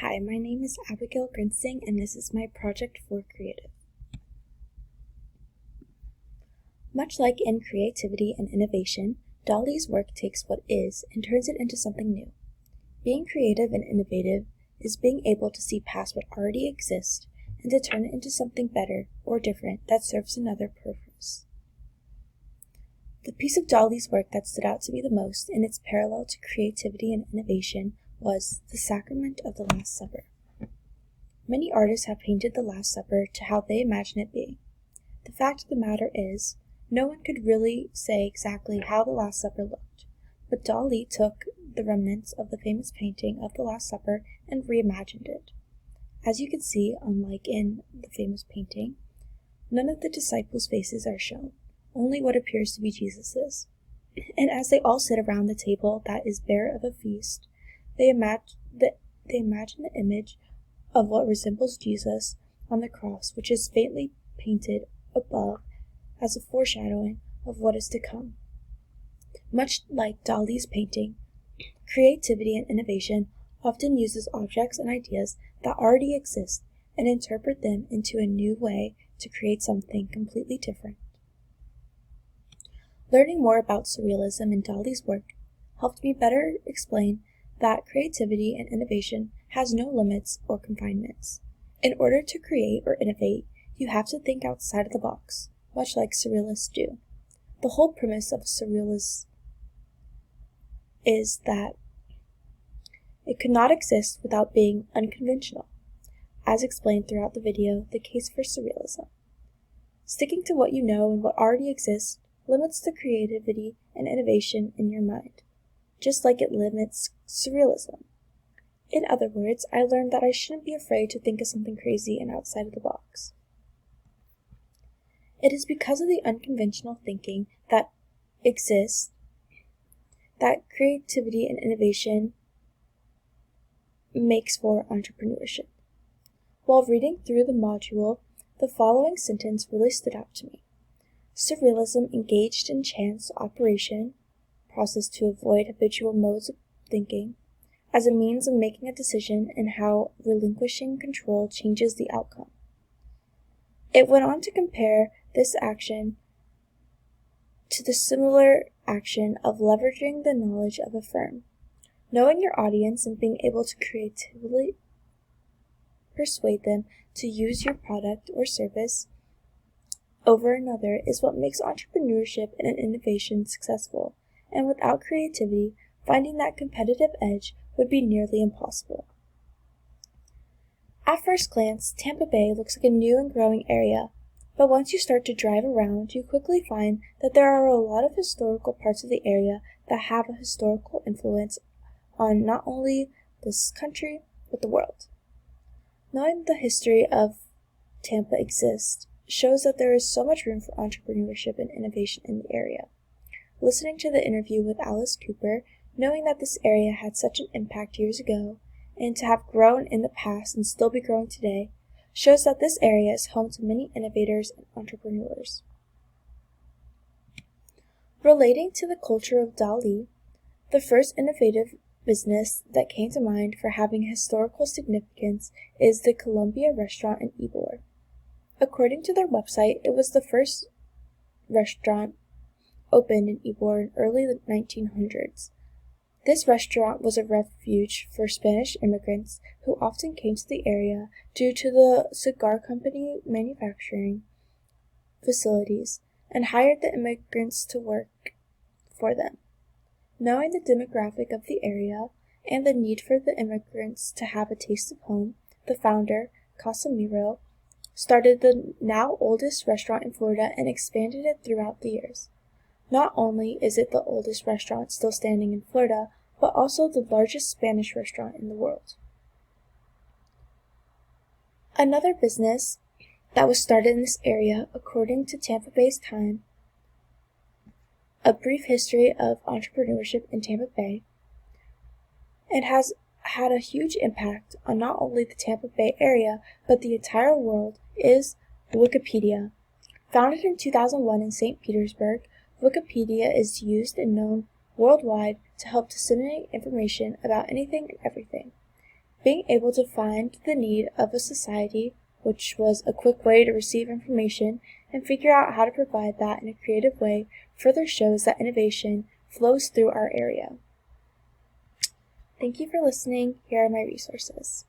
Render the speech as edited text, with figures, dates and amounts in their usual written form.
Hi, my name is Abigail Grinsing, and this is my project for Creative. Much like in creativity and innovation, DALL-E's work takes what is and turns it into something new. Being creative and innovative is being able to see past what already exists and to turn it into something better or different that serves another purpose. The piece of DALL-E's work that stood out to me the most in its parallel to creativity and innovation was The Sacrament of the Last Supper. Many artists have painted the Last Supper to how they imagine it being. The fact of the matter is, no one could really say exactly how the Last Supper looked, but DALL-E took the remnants of the famous painting of the Last Supper and reimagined it. As you can see, unlike in the famous painting, none of the disciples' faces are shown, only what appears to be Jesus's. And as they all sit around the table that is bare of a feast, they imagine the image of what resembles Jesus on the cross, which is faintly painted above as a foreshadowing of what is to come. Much like DALL-E's painting, creativity and innovation often uses objects and ideas that already exist and interpret them into a new way to create something completely different. Learning more about surrealism in DALL-E's work helped me better explain that creativity and innovation has no limits or confinements. In order to create or innovate, you have to think outside of the box, much like surrealists do. The whole premise of surrealism is that it could not exist without being unconventional, as explained throughout the video, The Case for Surrealism. Sticking to what you know and what already exists limits the creativity and innovation in your mind, just like it limits surrealism. In other words, I learned that I shouldn't be afraid to think of something crazy and outside of the box. It is because of the unconventional thinking that exists that creativity and innovation makes for entrepreneurship. While reading through the module, the following sentence really stood out to me. Surrealism engaged in chance operation, process to avoid habitual modes of thinking, as a means of making a decision and how relinquishing control changes the outcome. It went on to compare this action to the similar action of leveraging the knowledge of a firm. Knowing your audience and being able to creatively persuade them to use your product or service over another is what makes entrepreneurship and innovation successful, and without creativity, finding that competitive edge would be nearly impossible. At first glance, Tampa Bay looks like a new and growing area, but once you start to drive around, you quickly find that there are a lot of historical parts of the area that have a historical influence on not only this country, but the world. Knowing the history of Tampa exists shows that there is so much room for entrepreneurship and innovation in the area. Listening to the interview with Alice Cooper, knowing that this area had such an impact years ago, and to have grown in the past and still be growing today, shows that this area is home to many innovators and entrepreneurs. Relating to the culture of DALL-E, the first innovative business that came to mind for having historical significance is the Columbia Restaurant in Ybor. According to their website, it was the first restaurant opened in Ybor in early 1900s. This restaurant was a refuge for Spanish immigrants who often came to the area due to the cigar company manufacturing facilities and hired the immigrants to work for them. Knowing the demographic of the area and the need for the immigrants to have a taste of home, the founder, Casimiro, started the now oldest restaurant in Florida and expanded it throughout the years. Not only is it the oldest restaurant still standing in Florida, but also the largest Spanish restaurant in the world. Another business that was started in this area, according to Tampa Bay's Time, A Brief History of Entrepreneurship in Tampa Bay, and has had a huge impact on not only the Tampa Bay area, but the entire world, is Wikipedia. Founded in 2001 in St. Petersburg, Wikipedia is used and known worldwide to help disseminate information about anything and everything. Being able to find the need of a society, which was a quick way to receive information, and figure out how to provide that in a creative way further shows that innovation flows through our area. Thank you for listening. Here are my resources.